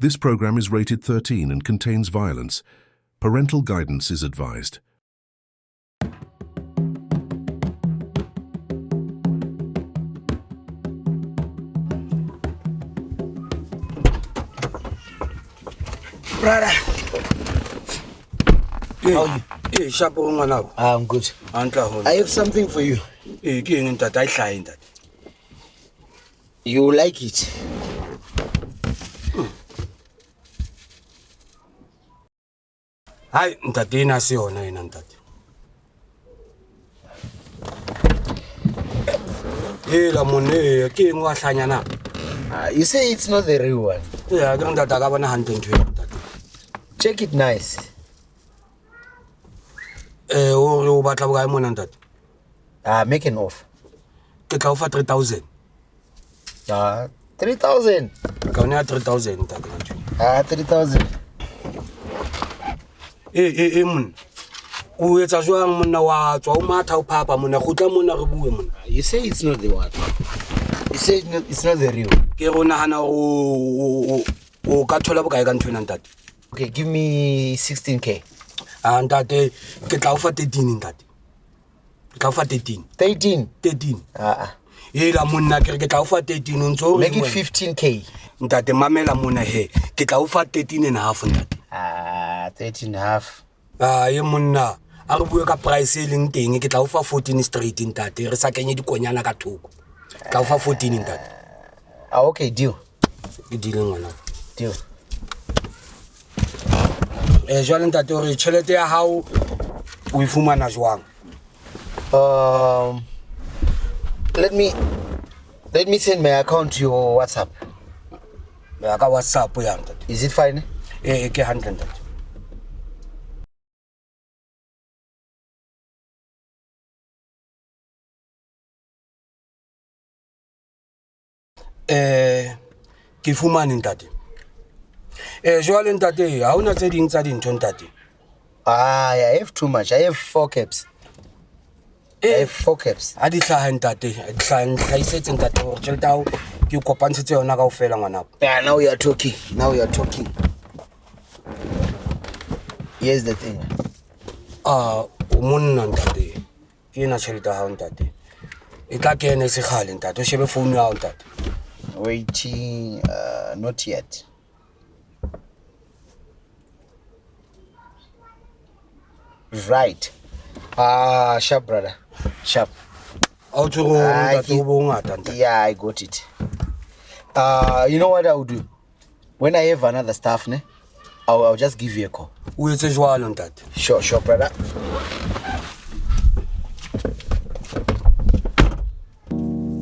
This program is rated 13 and contains violence. Parental guidance is advised. Brother. How are you? Hey, Shapo Manao. I'm good. I have something for you. Hey, You like it? Hi, ntate na se yona ena ntate. Hey, la mone ke eng wa hlanya na? You say it's not the real one. Yeah, ke ntate ka bona 120 ntate. Check it nice. O batla bokae mona ntate? Make an offer. Ke tla o fa 3,000. 3,000. Ka ona 3,000 ntate. 3,000. Mun. O etsa jwang monna wa tswa o matha o phapa monna go tla monna re bue monna. You say it's not the one. You say it's not the real. Ke go nahana o ka thola bokae ka ntwena ntate. Okay, give me 16k. Ntate ke tla o fa 13 ntate. Ke tla o fa 13. 13. La monna ke tla o fa 13 o ntso make it 15k. Ntate mamela monna he ke tla o fa 13 and a half ntate. 13 and a half. Ye monna a re bue ka price e leng teng ke tla o fa 14 straight ntate re sa kenye dikonyana ka thoko. Tla o fa 14 ntate. Okay, deal. Ke deal ngwana. Deal. Jwale ntate re tšhelete ya hao o ifumana jwang? Let me send my account to your WhatsApp. Ya ka WhatsApp ya ntate. Is it fine? Ke 100 ntate. Ke fumane ntate. Jwale ntate ha ona tse ding tsa dintho ntate. I have too much. I have 4 caps. I have 4 caps. A di hlaha ntate. Hlaisetse ntate hore tšhelete hao ke kopantshetse yona kaofela ngwana. Yeah, now you are talking. Here's the thing. O monna ntate. Ke ena tšhelete hao ntate. E tla kena se khale ntate. O shebe phone ya hao ntate. Waiting, not yet. Right. Sharp, brother. Sharp. Yeah, I got it. You know what I will do? When I have another staff, I'll just give you a call. Sure, brother.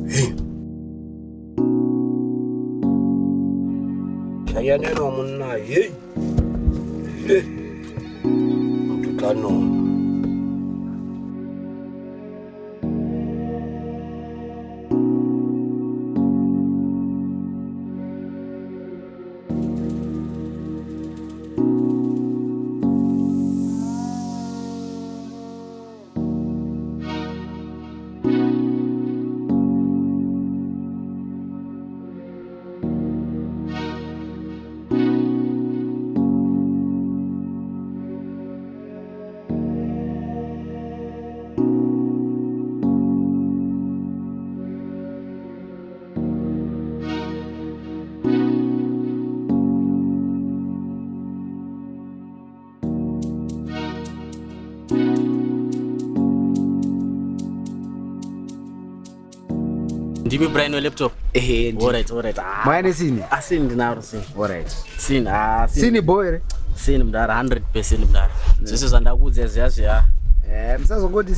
Hey. No monna hey. No. Ndimi Brian we laptop. Alright. Mine sini. Asini ndinaro sini. Alright. Sini boy. Sini mdara 100% mdara. Zvese zvandakudza zviya. Msazongoti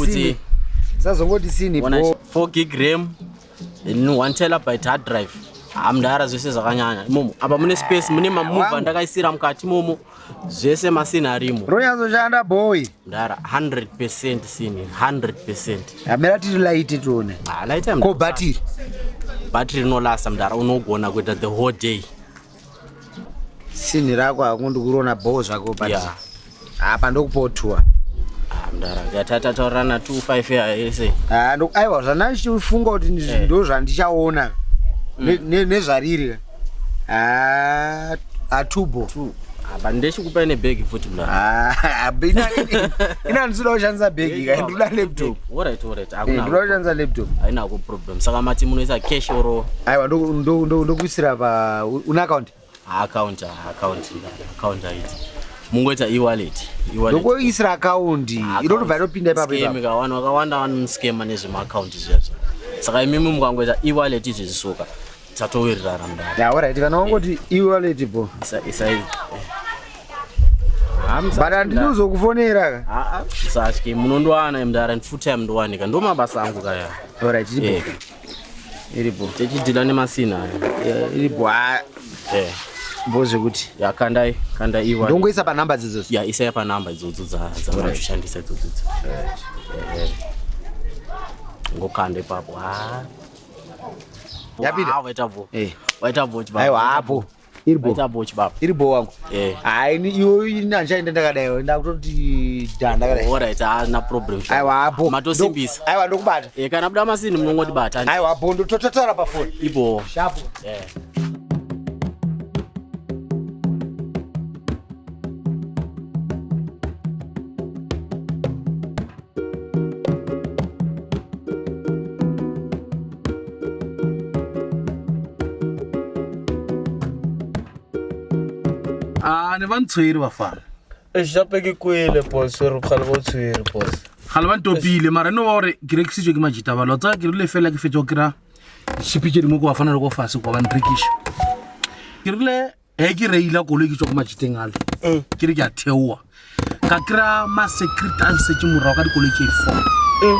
sini bo. 4 gig RAM and 1 terabyte hard drive. Mdara zvese zvakanyanya. Imomo apa mune space mune mamuva ndakaisira mukati momo. Zvese masini arimo. Royazoshanda boy. Mdara 100% sini 100%. Amera tiri light tuone. Light am. Ko battery. Battery no last mdara unogona kuita the whole day. Sini rako akundu kurona bo zvako battery. Apa ndokupotua. Mdara yatata taurana 25 ya Yese. Aiwa zvanachifunga kuti ndo zvandichaona nezvariri. Tubo. Bandeshi kupa ine bag futhi mla. Ina ndisula ushanza bag ka ndula laptop. Alright. Akuna. Ndula ushanza laptop. Haina ku problem. Saka mati munoisa cash oro. Aiwa ndo kuisira pa una account. Account iti. Mungoita e-wallet. Loko isira account. Inotobva yatopinda ipapo ipapo. Scam kawanhu wakawanda scam nezvema account zvezvo. Saka imimi mukangoita e-wallet izvi zvisuka. Tatowirirana mndani. Yeah, alright. Kana wangoti e-wallet po. Isa Bara ndinozokufonera. Sashke munondwana mndara full time ndwanika ndo mabasa angu kaya. Alright, iripo. Techidila nemasina. Iripo. Boze kuti. Ya kanda e-wallet. Ndongoisa pa number dzidzo. Ya isa pa number dzidzo za kushandisa dzidzo. Ngokande papo. Yapida. Waita vote baba. Aiwa hapo. Iribo. Waita vote baba. Iribo wangu. Ni iwo inanjaenda ndakadayo ndakutoti danda kadai. Alright, na problem. Aiwa hapo. Matosimbisa. Aiwa ndokubata. Kana buda masini munongoti bata. Aiwa hapo ndototara pa phone. Ibo. Sharp. Ne van tshwere ba fana. Jape ke kwele boss re khale go tshwere boss. Khale van topile mara no ba re ke rekisitswe ke majita ba lotsa ke rile fela ke fetso kra shipitse dimo go ba fana le go fase go ba nrekisha. Ke rile ke reila go le ke tswa go majiteng ale. Ke re ke a theoa. Ka kra ma secretary se tse morao ka dikole tse 4.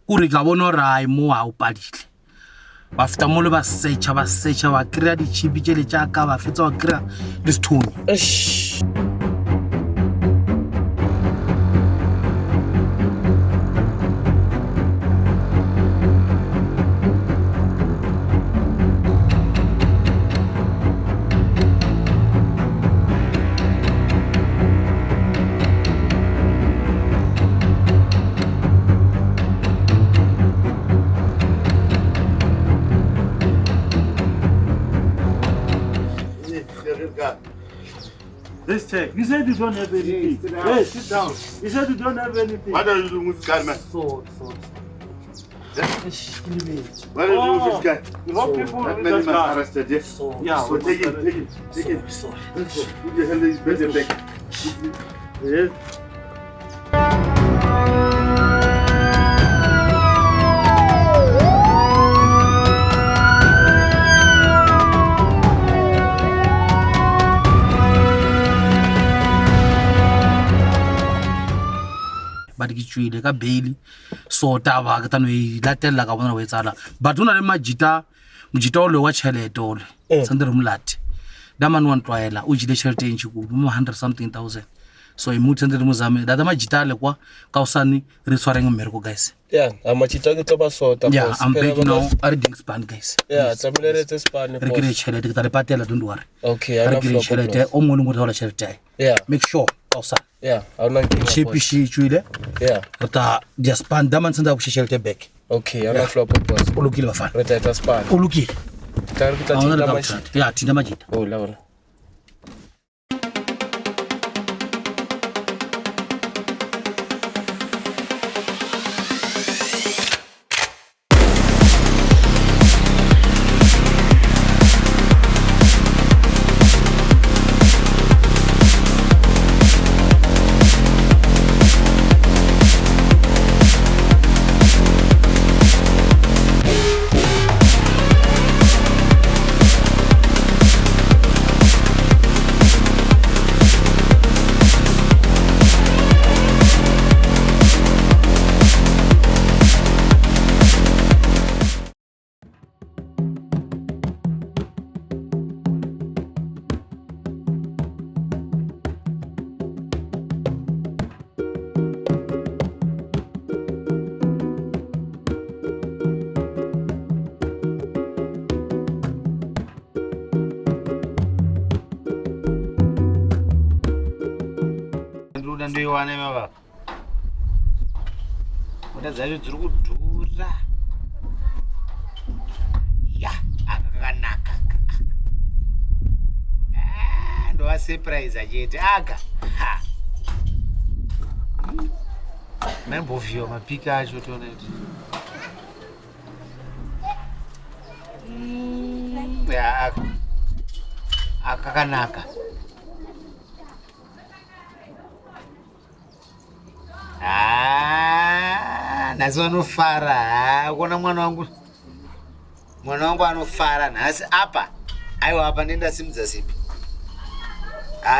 Uri ka bona rai mo a o padile ba feta mo le ba searcha ba krea di chipi tse le tsa ka ba fetsa ba krea le stone This check. You said you don't have anything. Hey, sit down. You said you don't have anything. What are you doing with this guy, man? So. What are you doing with this guy? You want people That with man that is guy. arrested, yes? So take it. Sorry. Let's go. Put your hand in his better back. Yes. ba di tswile ka bail so taba ka tano e latella ka bona o etsala but una le mojita o le wa chelete ole sandere mlati damani wa ntwaela o jile chelete e ntshikudu mo 100 something thousand so e mutse ndere mozame da majita le kwa ka usani re tshwareng mmereko guys amachita ke tloba sota boss. I'm back now are the expand guys tsameleretse span re kire chelete ke tla le patela don't worry okay re kire chelete o mo le ngotla chelete make sure ka usani auna ke chipi shi tswile ta dia span damani senda ku chelete back okay ana flop boss o lokile bafana re tla span o lokile tla ke tla machita tinda majita oh la ndoiwana mababa. Mota dzacho dziri kudhura. Ya, akakanaka. Ndova surprise achete aka. Membovhiwa mapika acho toona kuti. Ya, akakanaka. Nhasi vanofara. Kuona mwana wangu anofara nhasi apa. Aiwa apa nenda simudza simbi.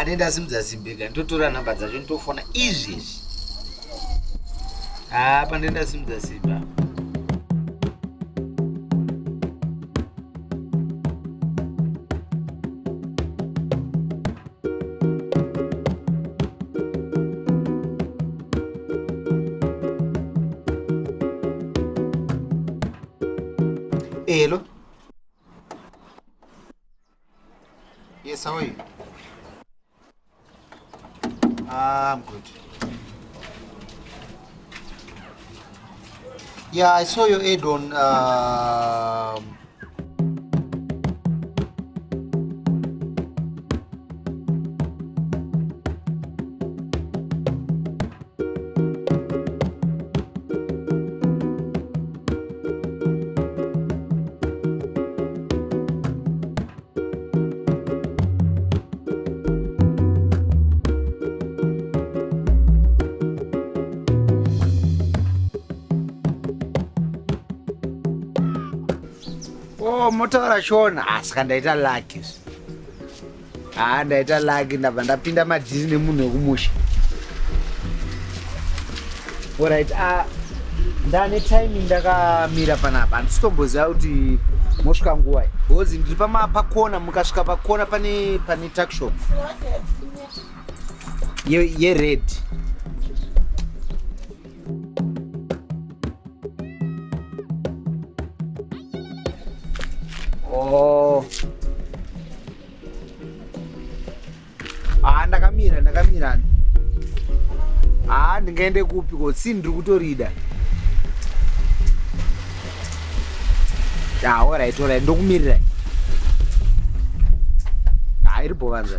Nenda simudza simbi ka ndotora namba dzacho ndofona izvezvi. Apa nenda simudza simbi. Hello. Yes, how are you? I'm good. Yeah, I saw your ad on motaura SHONA saka ndaita lucky. Ndaita lucky ndabva ndapinda madhiri nemunhu wekumusha. Alright, ndane time ndakamira panapa. Handisitomboziva kuti mosvika nguwai. Because ndiri pakona, mukasvika pakona pane tuck shop. Ye red. Oh. Ndakamira. Ndingaende kupi ko si ndiri kutorida. Alright, ndokumirira. Iripo vanza.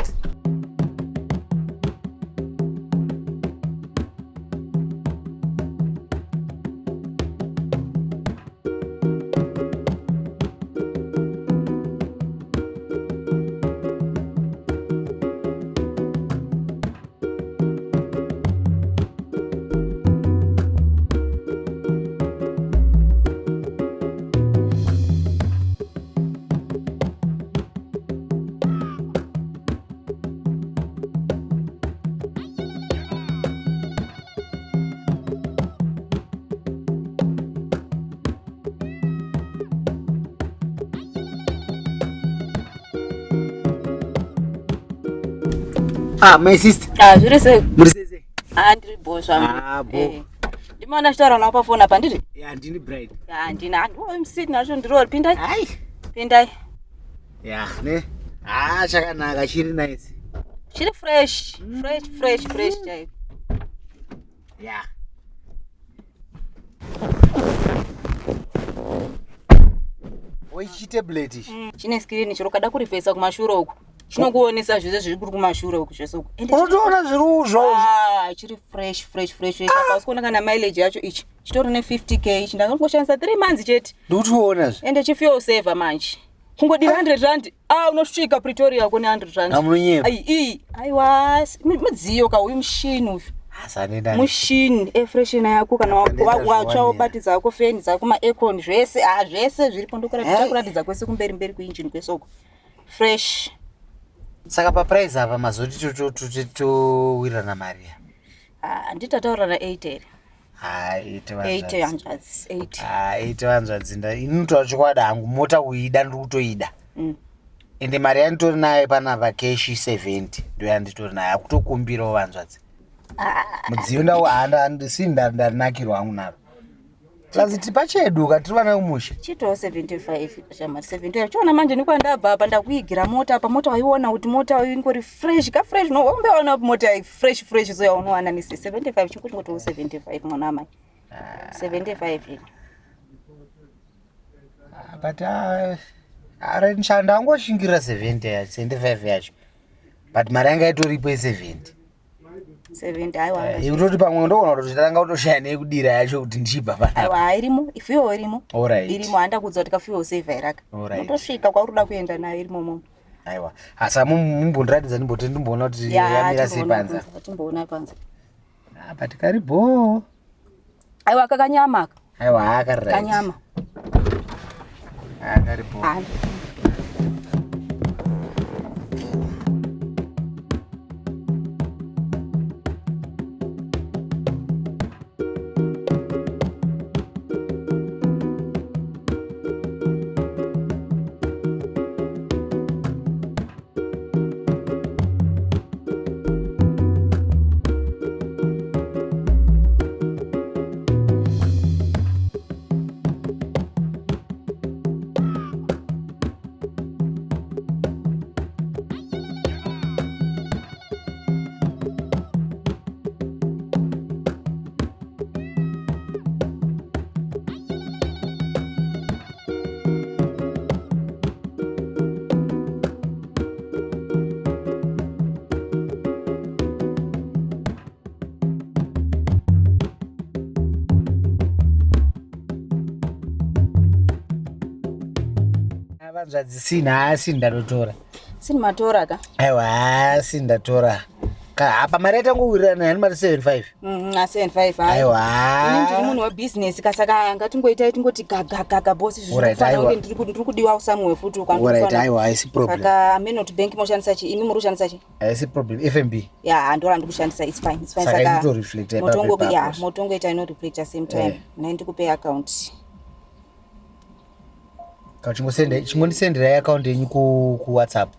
My sister. Zviri Murisese. Ndiri boss wangu. Bo. Ndimona chitaura nawo pafoni apa ndiri? Ya, ndini bride. Ya, ndina. MC nacho ndiro pindai. Hai. Pindai. Ya, ne. Chakanaka chiri nice. Chiri fresh chai. Ya. Chite blade. Chine screen chiro kada kurifesa kumashure uku. Chinokuonesa zvese zviri kuri kumashure uku zvese uku. Unotoona zviri uzvo. Chiri fresh. Saka usikuona kana mileage yacho ichi. Chitori ne 50k ichi ndangangoshandisa 3 months chete. Ndikuona zve. Ende chifuel saver manje. Kungodi 100 rand. Unosvika Pretoria kune 100 rand. Amunyepa. Aiwa, mudziyo ka uyu mushini uyu. Asanenda. Mushini efreshina yako kana watsva ubatidza yako feni dzako ma-aircon zvese zvese zviri pondokuratidza kwese kumberi kuinjini kwesoko fresh. Saka paprice apa mazoti towirana mari. Nditataurana 8 here. 8 vanzvadzinda inotaura chokwadi hangu mota kuida ndiri kutoida. Ende mari yanditori nayo panapa keshi 70 ndo yanditori nayo akutokumbirawo vanzvadzi. Mudziyo ndawo handarinakirwa hangu naro. laziti pacheduka tiri vana umusha chitawo 75 shamari 75 chiona manje nikwandabva apa ndakuigira mota apa mota waiona kuti mota ingori fresh ka fresh no umbeona mota fresh so yaunowana ni 75 chikuti ngoto 75 mwana mai 75 but are nshanda angoshingira 70 ya 75 yacho but mari yanga itoripo 70 aiwa utoti pamwe ndoona kuti tanga kutoshaya nekudira yacho kuti ndichibva pana aiwa irimo ifiwo irimo alright irimo handa kudza kuti kafiwo save iraka motosvika kwaruda kuenda nayo irimo momo aiwa asa mumbondiratidza ndimboona kuti yamira sei panza timboona panza but karibo aiwa kakanyama aiwa akarira kanyama karibo zvadzisina asi ndatotora sini matora ka aiwa asi ndatora ka apa mari yatangowirirana yani mari 75 75 aiwa ndiri munhu webusiness kasaka ngatingoitai tingoti gaga bosi ndiri kudiwa somewhere futi ukandofanira aiwa aisi problem saka ameno to bank moshandisa chi imi muri kushandisa chi aisi problem FNB ya ndora ndikushandisa it's fine saka ito reflect motongo ita ino reflect at same time na ndikupe account chingondisendera account yenyu ku WhatsApp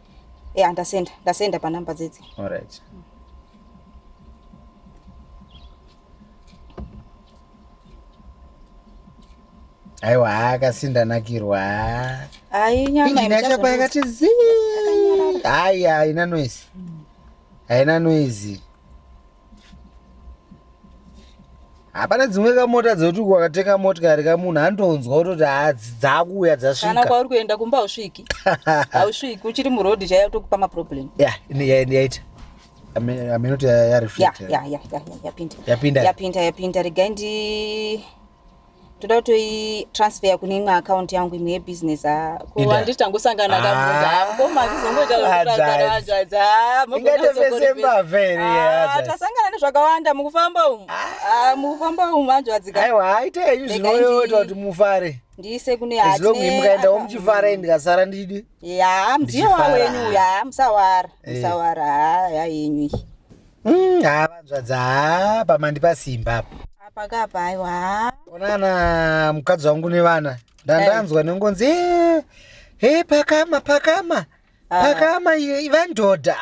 ndasenda pa number dzedzi alright aiwa akasindanakirwa ai nyama inachapa yakati zi aya haina noise hapana dzimwe kamota dzokuti kwakatenga motikari kamunhu andonzwa kutoti dzakuuya dzasvika kana kwauri kuenda kumba usviki ausviki uchiri murodhi chaiya tokupa maproblem yaita amenoti yareflect yapinda regai ndi toda kutoitransfer kune imwe account yangu imwe yebusiness kuwanditangosangana kamuingatefesembaveritasangana nezvakawanda mukufamba umu anjwadzika aiwa aita yenyu zvinoyoita kuti mufare ndiise kune mukaendawo muchifara ndikasara ndidi mudziyo wawenyu musawara yenyu vanzvadza pamandipasimba pakapa aiwa onana mukadzi wangu nevana ndandanzwa nengonzi pakama vandodha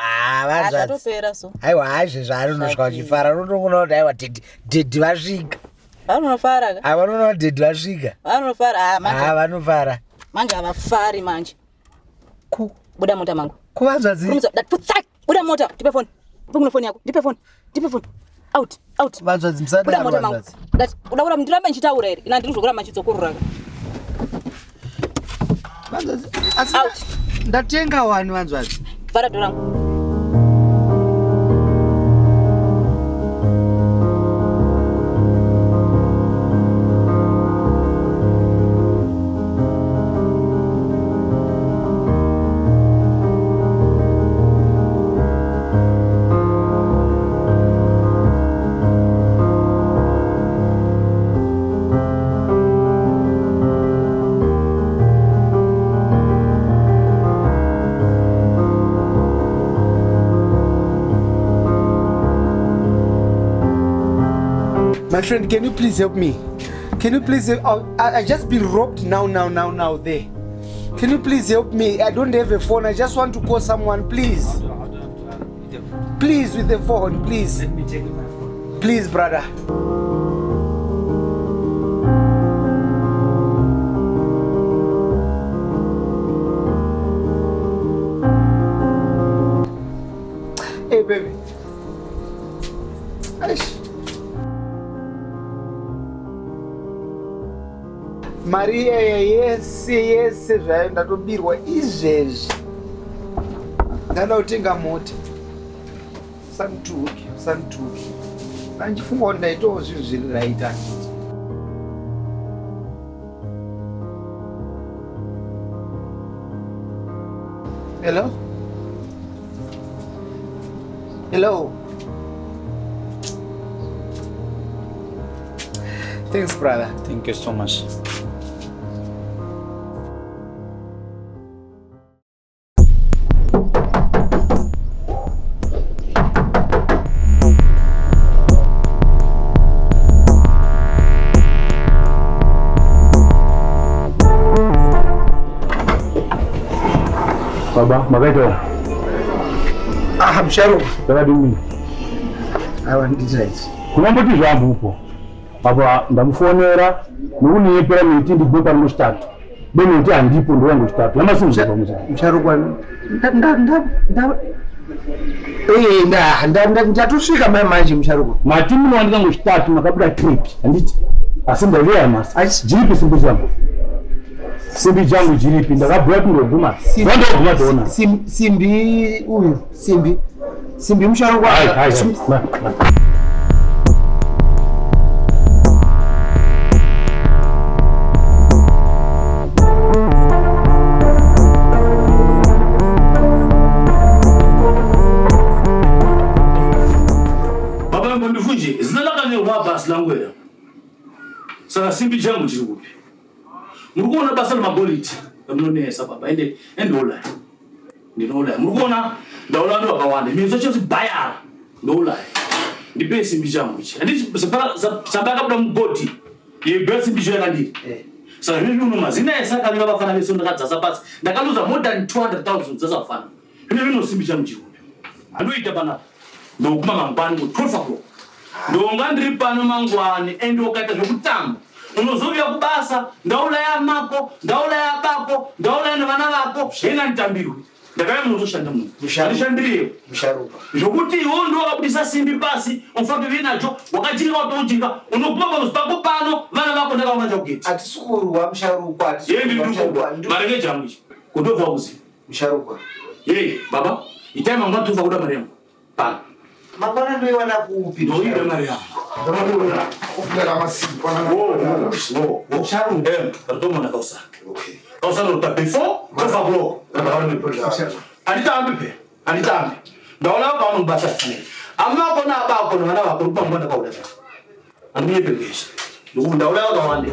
vanzvatopera so aiwa aizvezvaanonosvika uchifara nondongona kuti aiwa dhedhi vasvika vanofara ka vanona kuti dhedhi vasvika vanofara manje havafari manje buda mota mangu kuvanzvadzi buda mota ndipe foni foni yako ndipe foni out vanzvadzi musadaro vanzvadzi udaura ndirambe nchitaura here ina ndiri zvokuramba nchidzokururaka vanzvadzi asi ndatenga wani vanzvadzi vara dhorangu My friend, can you please help me? Can you please help? I just been robbed now there. Can you please help me? I don't have a phone. I just want to call someone, please. Please, with the phone, please. Let me check with my phone. Please, brother. Maria yese zvaenda tobirwa izvezvi. Ndanda utenga mota. Santuki. Andifunga kuti ndaitawo zvinhu zviri right. Hello. Thanks, brother. Thank you so much. Baba, magaito. Msharu. Baba dimi. I want it right. Kuna mboti zvambo upo. Baba ndamufonera nokunipera miti ndigwe muchitatu. Beno kuti handipo ndo wangu chitatu. Lamasinzo pamuza. Msharu kwani. Ndatusvika manje msharuko. Mati munowanika ngochitatu makabuda trip. Handiti. Asi ndaveya masi. Jiripi simbi jangu. Simbi jangu jiripi ndakabhuya kuti Dumarts. Ndoguma toona. Simbi uyu. Simbi msharuko. Langwera. Saka simbi jangu chiri kupi. Murikuona basa remagoliti ramunonesa baba ende olaya. Ndinoolaya. Murikuona ndaola ndo wakawanda. Mizo chose bayara ndoolaya. Ndipe simbi jangu ichi. Anditi sabaka kuda mugoti. Yebya simbi jangu yakandiri. Saka zvino unomazina esaka riva vafana veso ndakadzasa pasi. Ndakaluza more than 200,000 dzasafana. Zvino simbi jangu chiri kupi. Andoita pana ndokuma mangwani ku 12 o'clock. Ndonga ndiri pano mangwani ende wakaita zvekutamba unozouya kubasa ndaulaya mako ndaulaya bako ndaulaya nevana vako zvena nditambirwe ndakaya munozoshanda munhu andishandiriyewo musharuka zvokuti iwo ndo wakabudisa simbi pasi ufambe vinacho wakajinga watoutinga unoguma pamuzi pako pano vana vako ndakaunga kugeti atisikurwa musharuka marenge jangu ichi kundobva kuziva musharuka yei baba itai mangwa tobva kuda mari yangu pano mangwana ndoiwana kupi ndoida mari yangu ofundira masiku Perdona causa. Causa no tá before, por favor. Alitambe. Ndaola ba no basa tsane. Amma kona ba kona na ba ko ba mo da kauda. Ami begesh. Ndaola ba wande.